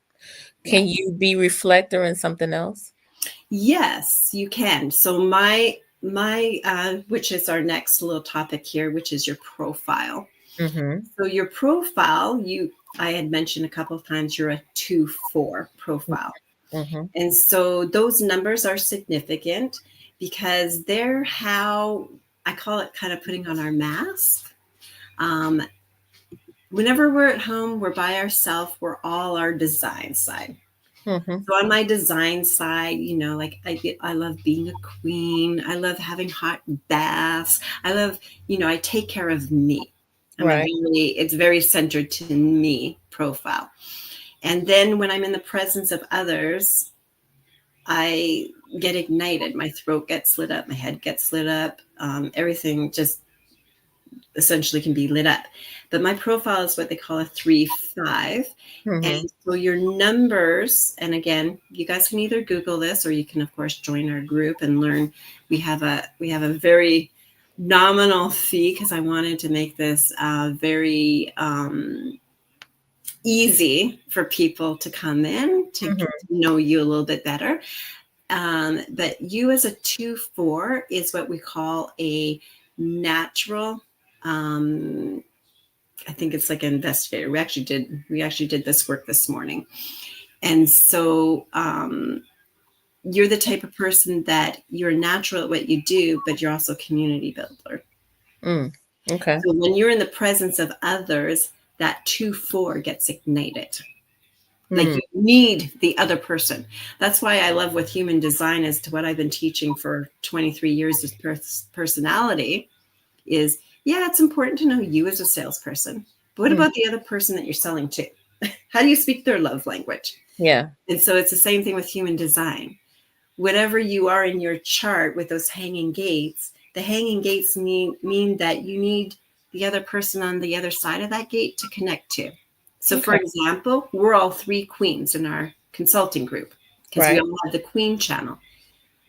Yeah. Can you be reflector in something else? Yes, you can. So my which is our next little topic here, which is your profile. Mm-hmm. So your profile, I had mentioned a couple of times you're a 2-4 profile. Mm-hmm. And so those numbers are significant because they're how I call it kind of putting on our mask. Um, Whenever we're at home, we're by ourselves, we're all our design side. Mm-hmm. So on my design side, like I love being a queen. I love having hot baths. I love, I take care of me. Right. It's very centered to me profile. And then when I'm in the presence of others, I get ignited. My throat gets lit up. My head gets lit up. Everything just essentially can be lit up. But my profile is what they call a 3-5. And Mm-hmm. so your numbers, and again, you guys can either Google this or you can, of course, join our group and learn. We have a very nominal fee because I wanted to make this very easy for people to come in to get Mm-hmm. to know you a little bit better. But you as a 2-4 is what we call a natural. I think it's like an investigator. We actually did this work this morning, and so you're the type of person that you're natural at what you do, but you're also a community builder. Mm. Okay. So when you're in the presence of others, that 2-4 gets ignited. Like Mm. you need the other person. That's why I love with human design as to what I've been teaching for 23 years with personality is, yeah, it's important to know you as a salesperson. But what Mm. about the other person that you're selling to? How do you speak their love language? Yeah. And so it's the same thing with human design. Whatever you are in your chart with those hanging gates, the hanging gates mean that you need the other person on the other side of that gate to connect to. So, for Okay. example, we're all 3 queens in our consulting group because we Right. all have the queen channel.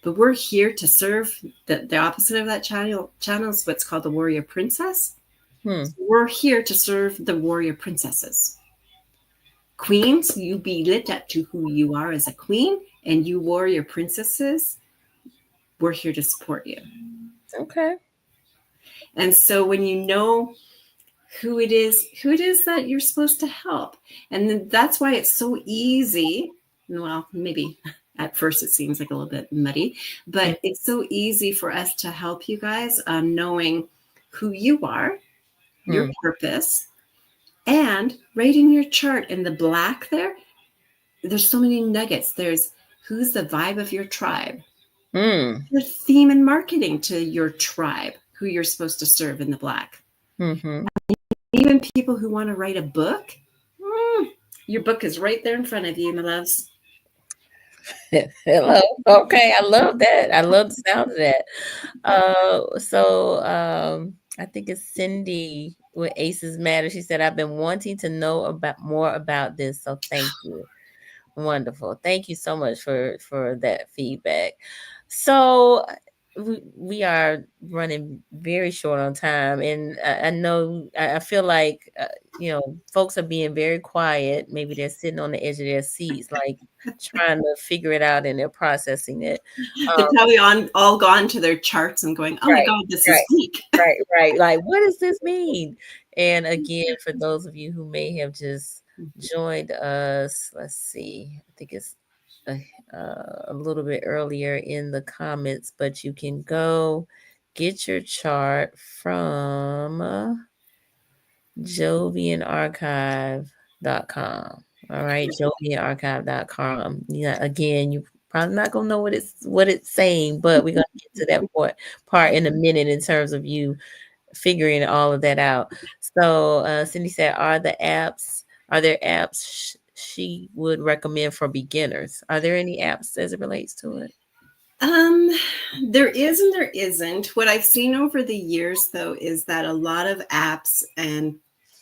But we're here to serve the opposite of that channel is what's called the warrior princess. Hmm. So we're here to serve the warrior princesses. Queens, you be lit up to who you are as a queen, and you warrior princesses, we're here to support you. Okay. And so when you know who it is that you're supposed to help, and then that's why it's so easy. Well, maybe at first it seems like a little bit muddy, Mm. but it's so easy for us to help you guys knowing who you are, your Mm. purpose, and right in your chart in the black there's so many nuggets. There's who's the vibe of your tribe, Mm. your theme and marketing to your tribe, who you're supposed to serve in the black. Mm-hmm. Even people who want to write a book, your book is right there in front of you, my loves. Hello. Okay. I love that. I love the sound of that. I think it's Cindy with Aces Matter. She said, I've been wanting to know about more about this. So thank you. Wonderful. Thank you so much for that feedback. So we are running very short on time, and I know I feel like folks are being very quiet. Maybe they're sitting on the edge of their seats, like trying to figure it out, and they're processing it. They're Um, probably all gone to their charts and going, oh my right, God, this is right. weak. Right. Like, what does this mean? And again, for those of you who may have just joined us, let's see. I think it's a little bit earlier in the comments, but you can go get your chart from jovianarchive.com. All right, jovianarchive.com. Yeah, again, you probably not gonna know what it's saying, but we're gonna get to that part in a minute in terms of you figuring all of that out. So Cindy said, are there apps she would recommend for beginners? Are there any apps as it relates to it? Um, there is and there isn't. What I've seen over the years, though, is that a lot of apps and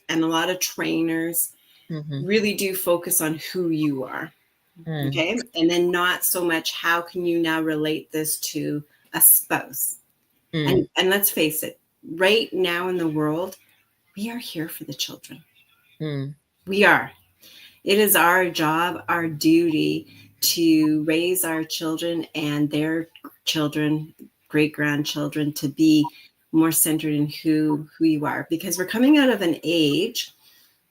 a lot of trainers Mm-hmm. really do focus on who you are. Mm. Okay. And then not so much how can you now relate this to a spouse. Mm. And let's face it, right now in the world, we are here for the children. Mm. We are. It is our job, our duty to raise our children and their children, great grandchildren, to be more centered in who you are, because we're coming out of an age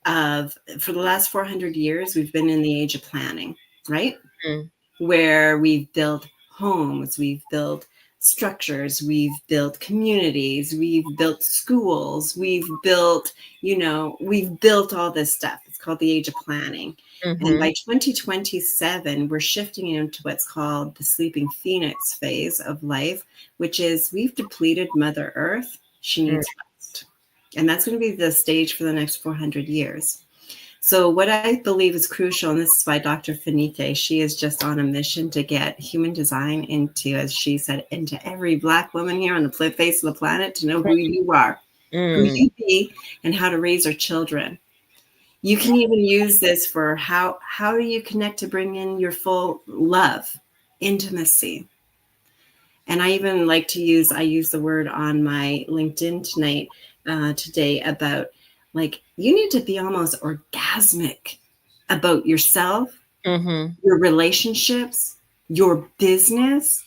of, for the last 400 years, we've been in the age of planning, right? Mm. Where we've built homes, we've built structures, we've built communities, we've built schools, we've built all this stuff. It's called the age of planning. And Mm-hmm. by 2027, we're shifting into what's called the sleeping phoenix phase of life, which is we've depleted Mother Earth. She Mm. needs rest. And that's going to be the stage for the next 400 years. So what I believe is crucial, and this is why Dr. Finique, she is just on a mission to get human design into, as she said, into every Black woman here on the face of the planet, to know who you are, who Mm. you be, and how to raise our children. You can even use this for how do you connect to bring in your full love, intimacy. And I even like to use the word on my LinkedIn today about, like, you need to be almost orgasmic about yourself, Mm-hmm. your relationships, your business,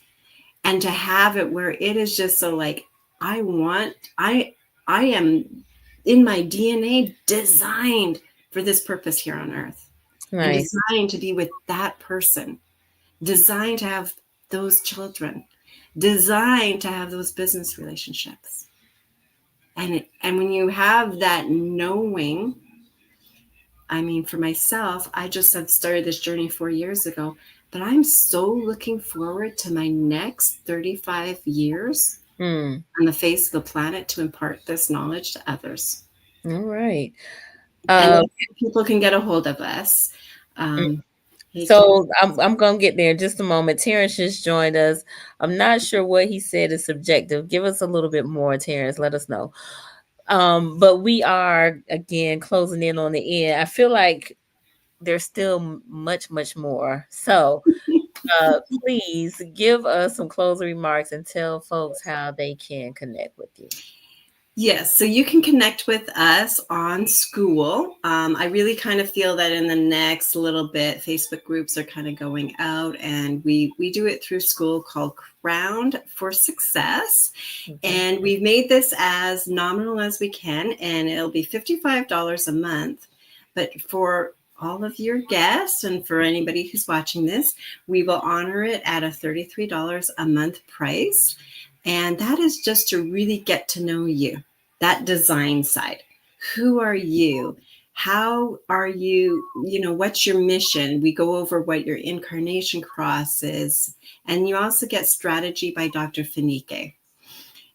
and to have it where it is just so like, I am in my DNA designed for this purpose here on earth, and Nice. designed to be with that person, designed to have those children, designed to have those business relationships. And when you have that knowing, I mean, for myself, I just had started this journey 4 years ago, but I'm so looking forward to my next 35 years Mm. on the face of the planet to impart this knowledge to others. All right. And Um, people can get a hold of us. Hey, Terry. so I'm gonna get there in just a moment. Terrence just joined us. I'm not sure what he said is subjective. Give us a little bit more, Terrence. Let us know. But we are again closing in on the end. I feel like there's still much, much more. So please give us some closing remarks and tell folks how they can connect with you. Yes, so you can connect with us on School. I really kind of feel that in the next little bit, Facebook groups are kind of going out, and we do it through School, called Crowned for Success. Okay. And we've made this as nominal as we can, and it'll be $55 a month. But for all of your guests and for anybody who's watching this, we will honor it at a $33 a month price. And that is just to really get to know you, that design side. Who are you? How are you? What's your mission? We go over what your incarnation cross is. And you also get strategy by Dr. Finique.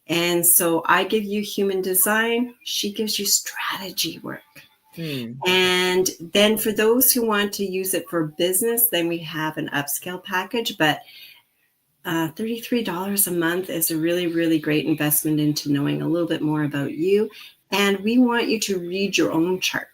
And so I give you human design, she gives you strategy work. Hmm. And then for those who want to use it for business, then we have an upscale package. But $33 a month is a really, really great investment into knowing a little bit more about you. And we want you to read your own chart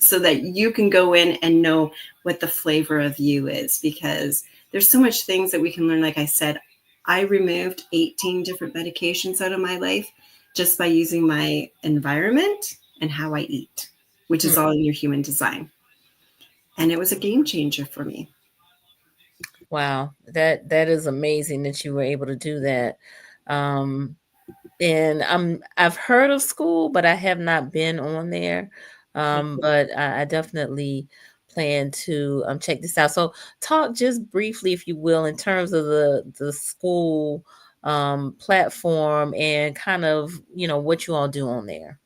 so that you can go in and know what the flavor of you is, because there's so much things that we can learn. Like I said, I removed 18 different medications out of my life just by using my environment and how I eat, which is Hmm. all in your human design. And it was a game changer for me. Wow, that is amazing that you were able to do that. Um, and I've heard of School, but I have not been on there. But I definitely plan to check this out. So talk just briefly, if you will, in terms of the School platform and kind of what you all do on there.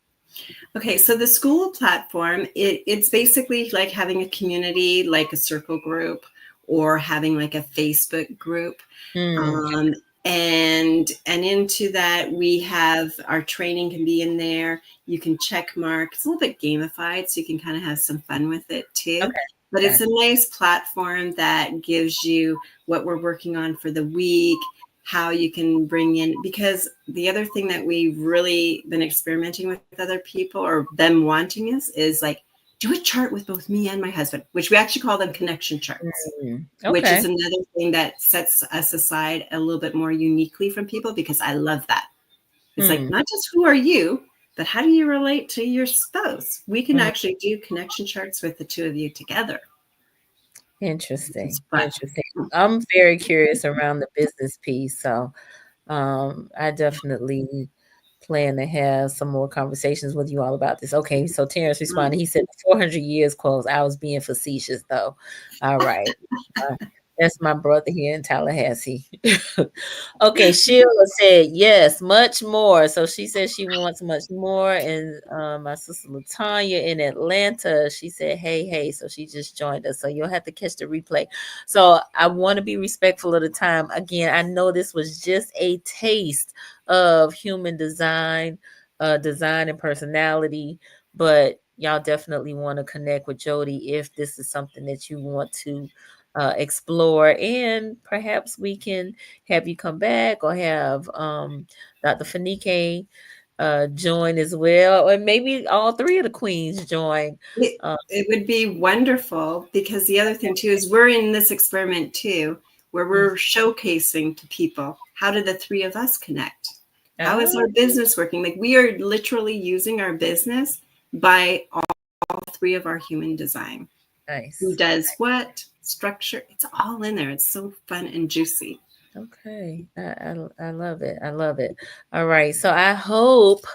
Okay, so the School platform, it's basically like having a community, like a circle group, or having like a Facebook group. Mm. Um, and into that, we have our training can be in there. You can check mark. It's a little bit gamified, so you can kind of have some fun with it too. Okay. But it's Gotcha. a nice platform that gives you what we're working on for the week, how you can bring in, because the other thing that we've really been experimenting with other people or them wanting us is like, do a chart with both me and my husband, which we actually call them connection charts, which Okay. is another thing that sets us aside a little bit more uniquely from people, because I love that. It's like, Hmm. not just who are you, but how do you relate to your spouse? We can Mm. actually do connection charts with the two of you together. It's Interesting. fun. Interesting. I'm very curious around the business piece. So I definitely plan to have some more conversations with you all about this. Okay, so Terrence Mm. responded. He said 400 years close. I was being facetious though. All right. Uh, that's my brother here in Tallahassee. Okay, Sheila said yes, much more. So she said she wants much more. And my sister Latanya in Atlanta, she said, hey, hey. So she just joined us. So you'll have to catch the replay. So I want to be respectful of the time. Again, I know this was just a taste of human design, design and personality, but y'all definitely want to connect with Jody if this is something that you want to explore, and perhaps we can have you come back or have Dr. Fanike join as well, or maybe all three of the queens join. It, Uh, it would be wonderful, because the other thing too is we're in this experiment too, where mm, we're showcasing to people, how do the three of us connect? How is ah, our business working? Like, we are literally using our business by all three of our human design. Who nice. does what, structure, it's all in there. It's so fun and juicy. Okay, I love it. I love it. All right, so I hope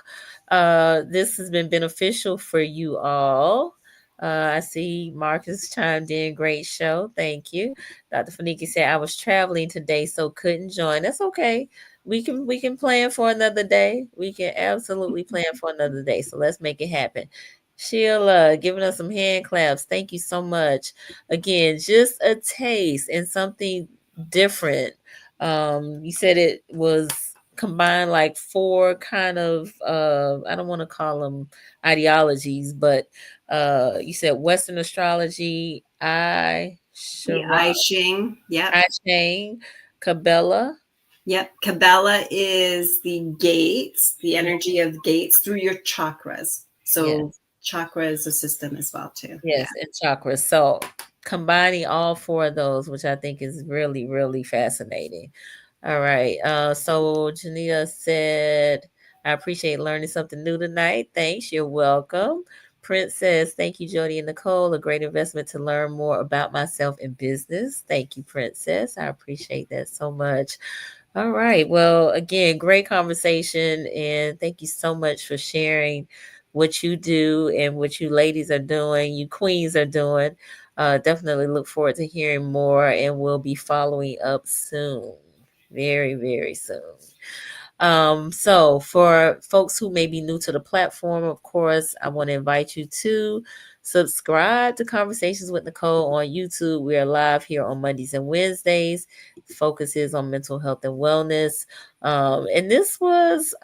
this has been beneficial for you all. I see Marcus chimed in. Great show. Thank you. Dr. Faniki said I was traveling today, so couldn't join. That's okay. We can plan for another day. We can absolutely plan for another day. So let's make it happen. Sheila giving us some hand claps. Thank you so much. Again, just a taste and something different. You said it was combine like four kind of I don't want to call them ideologies, but you said Western astrology, The I Ching. Yep. I Ching, Cabela. Yep. Kabbalah is the gates, the energy of gates through your chakras. So Yes, chakra is a system as well too. Yeah. yes, and chakras. So combining all four of those, which I think is really, really fascinating. All right. So Janita said, I appreciate learning something new tonight. Thanks. You're welcome. Prince says, thank you, Jody and Nicole. A great investment to learn more about myself in business. Thank you, Princess. I appreciate that so much. All right. Well, again, great conversation. And thank you so much for sharing what you do and what you ladies are doing, you queens are doing. Definitely look forward to hearing more, and we'll be following up soon. Very, very soon. So for folks who may be new to the platform, of course, I want to invite you to subscribe to Conversations with Nicole on YouTube. We are live here on Mondays and Wednesdays. Focus is on mental health and wellness. And this was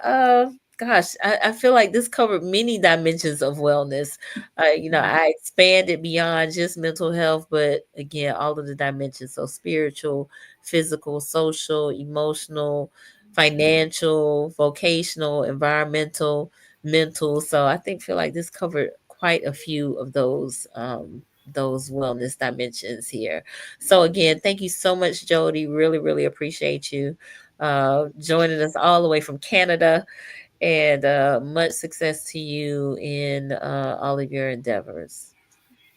gosh, I feel like this covered many dimensions of wellness. I expanded beyond just mental health, but again, all of the dimensions. So spiritual, physical, social, emotional, financial, vocational, environmental, mental. So I feel like this covered quite a few of those wellness dimensions here. So again, thank you so much, Jody. Really, really appreciate you joining us all the way from Canada, and much success to you in all of your endeavors.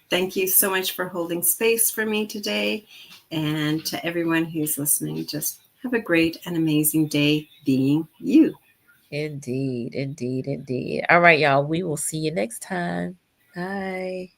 Thank you so much for holding space for me today. And to everyone who's listening, just have a great and amazing day being you. Indeed, indeed, indeed. All right, y'all. We will see you next time. Bye.